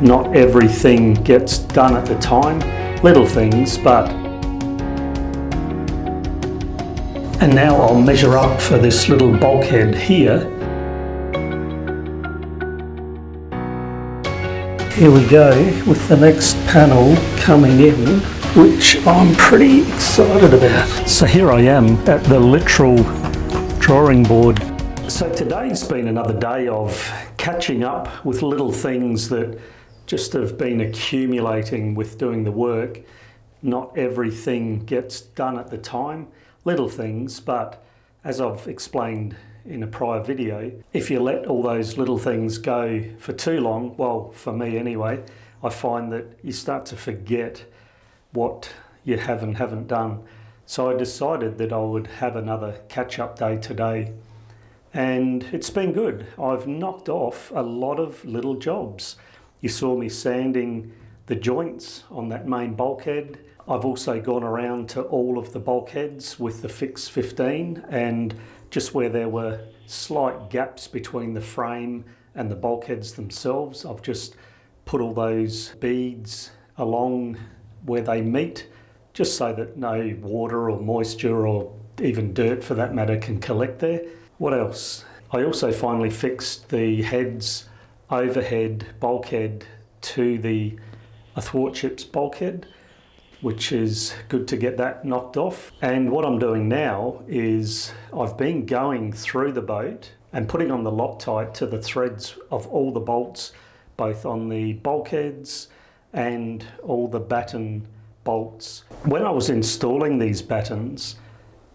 Not everything gets done at the time, little things, but... And now I'll measure up for this little bulkhead here. Here we go with the next panel coming in, which I'm pretty excited about. So here I am at the literal drawing board. So today's been another day of catching up with little things that just have been accumulating with doing the work. Not everything gets done at the time, little things, but as I've explained in a prior video, if you let all those little things go for too long, well, for me anyway, I find that you start to forget what you have and haven't done. So I decided that I would have another catch-up day today, and it's been good. I've knocked off a lot of little jobs. You saw me sanding the joints on that main bulkhead. I've also gone around to all of the bulkheads with the Fix 15, and just where there were slight gaps between the frame and the bulkheads themselves, I've just put all those beads along where they meet, just so that no water or moisture or even dirt for that matter can collect there. What else? I also finally fixed the heads overhead bulkhead to the athwartships bulkhead, which is good to get that knocked off. And what I'm doing now is I've been going through the boat and putting on the Loctite to the threads of all the bolts, both on the bulkheads and all the batten bolts. When I was installing these battens,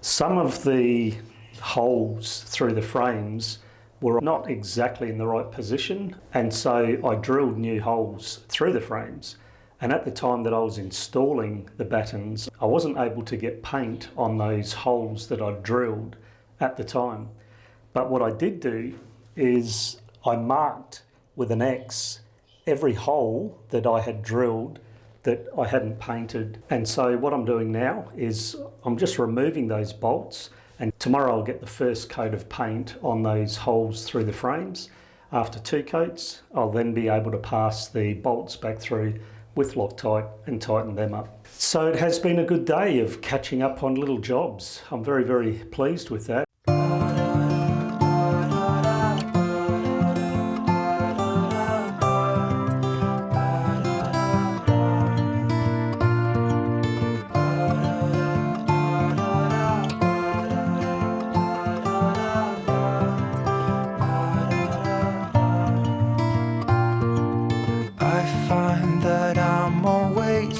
some of the holes through the frames were not exactly in the right position, and so I drilled new holes through the frames. And at the time that I was installing the battens, I wasn't able to get paint on those holes that I drilled at the time. But what I did do is I marked with an X every hole that I had drilled that I hadn't painted. And so what I'm doing now is I'm just removing those bolts, and tomorrow I'll get the first coat of paint on those holes through the frames. After 2 coats, I'll then be able to pass the bolts back through with Loctite and tighten them up. So it has been a good day of catching up on little jobs. I'm very, very pleased with that.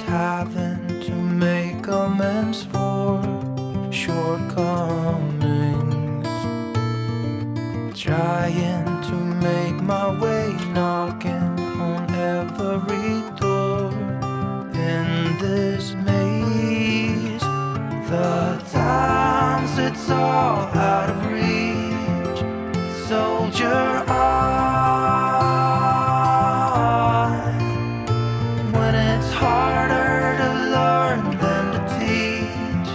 Having to make amends for shortcomings, trying to make my way, knocking on every door in this maze. The times it's all out of reach, soldier on. When it's harder to learn than to teach,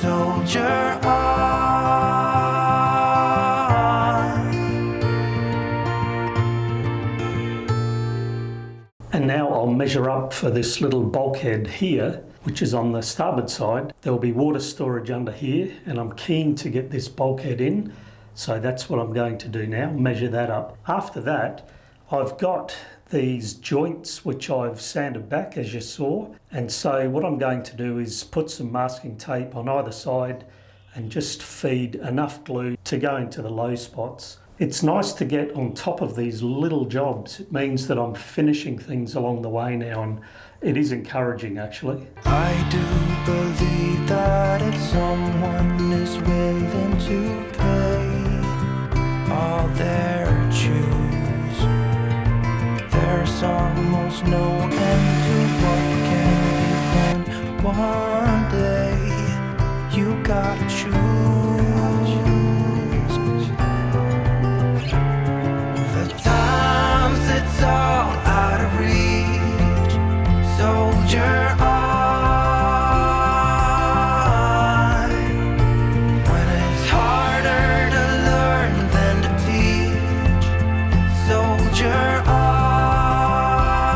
soldier on. And now I'll measure up for this little bulkhead here, which is on the starboard side. There will be water storage under here, and I'm keen to get this bulkhead in. So that's what I'm going to do now, measure that up. After that, I've got these joints which I've sanded back, as you saw, and so what I'm going to do is put some masking tape on either side and just feed enough glue to go into the low spots. It's nice to get on top of these little jobs. It means that I'm finishing things along the way now, and it is encouraging actually. I do believe that if someone is willing to pay all their dues, there's almost no end to what can be done. One day you gotta choose. The times it's all out of reach, soldier on. When it's harder to learn than to teach, soldier on.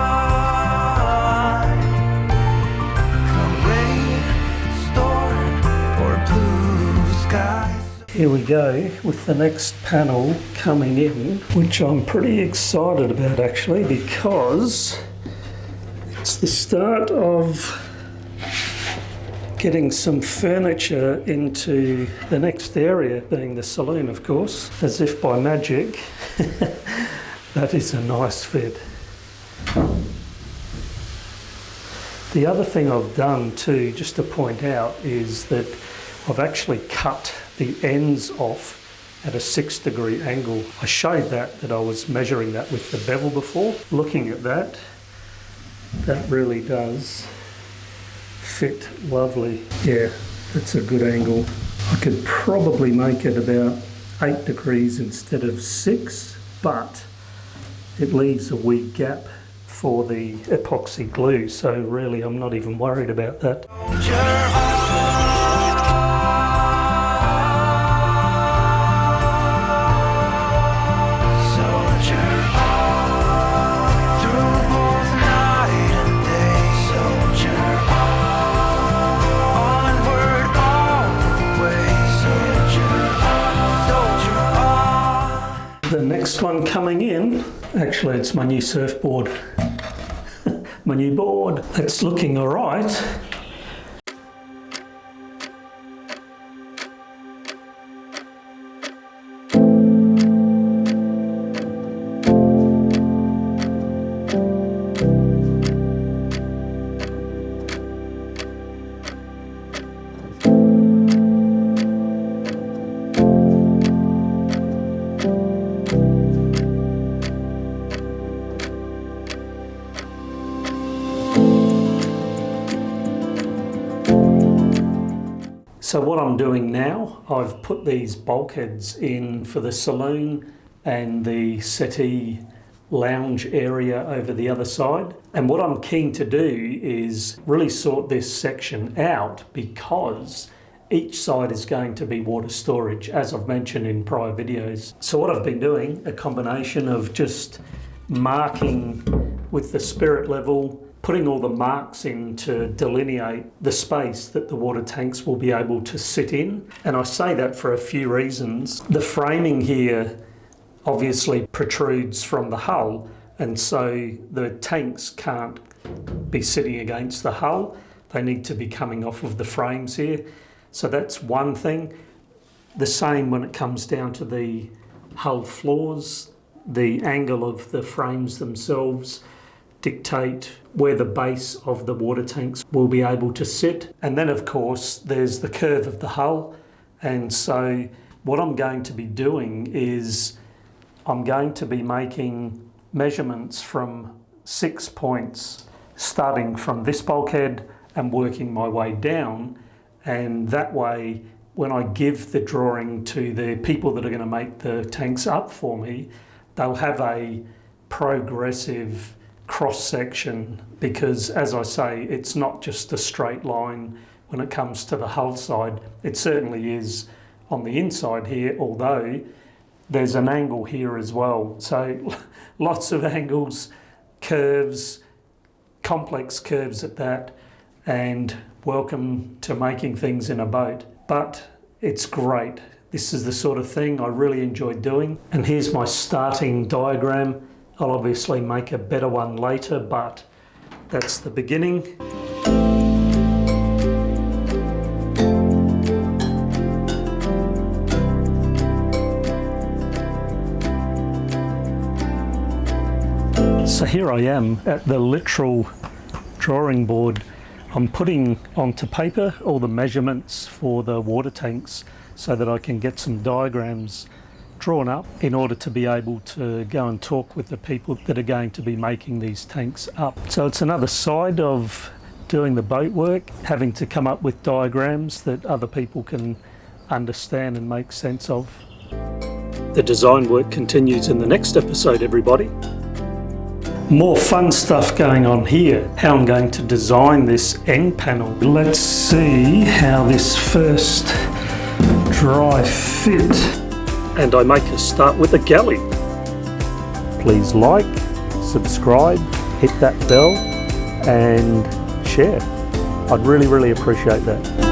go with the next panel coming in, which I'm pretty excited about actually, because it's the start of getting some furniture into the next area, being the saloon, of course. As if by magic, that is a nice fit. The other thing I've done too, just to point out, is that I've actually cut the ends off at a 6-degree angle. I showed that I was measuring that with the bevel before. Looking at that, that really does fit lovely. Yeah, that's a good angle. I could probably make it about 8 degrees instead of 6, but it leaves a wee gap for the epoxy glue, so really I'm not even worried about that. The next one coming in, actually it's my new surfboard, my new board. It's looking all right. So what I'm doing now, I've put these bulkheads in for the saloon and the settee lounge area over the other side. And what I'm keen to do is really sort this section out, because each side is going to be water storage, as I've mentioned in prior videos. So what I've been doing, a combination of just marking with the spirit level, putting all the marks in to delineate the space that the water tanks will be able to sit in. And I say that for a few reasons. The framing here obviously protrudes from the hull, and so the tanks can't be sitting against the hull. They need to be coming off of the frames here. So that's one thing. The same when it comes down to the hull floors. The angle of the frames themselves dictate where the base of the water tanks will be able to sit. And then of course there's the curve of the hull, and so what I'm going to be doing is I'm going to be making measurements from 6 points, starting from this bulkhead and working my way down, and that way when I give the drawing to the people that are going to make the tanks up for me, they'll have a progressive cross-section, because as I say, it's not just a straight line when it comes to the hull side. It certainly is on the inside here, although there's an angle here as well. So lots of angles, curves, complex curves at that, and welcome to making things in a boat. But it's great. This is the sort of thing I really enjoy doing. And here's my starting diagram. I'll obviously make a better one later, but that's the beginning. So here I am at the literal drawing board. I'm putting onto paper all the measurements for the water tanks so that I can get some diagrams drawn up in order to be able to go and talk with the people that are going to be making these tanks up. So it's another side of doing the boat work, having to come up with diagrams that other people can understand and make sense of. The design work continues in the next episode, everybody. More fun stuff going on here. How I'm going to design this end panel. Let's see how this first dry fit. And I make a start with a galley. Please like, subscribe, hit that bell and share. I'd really appreciate that.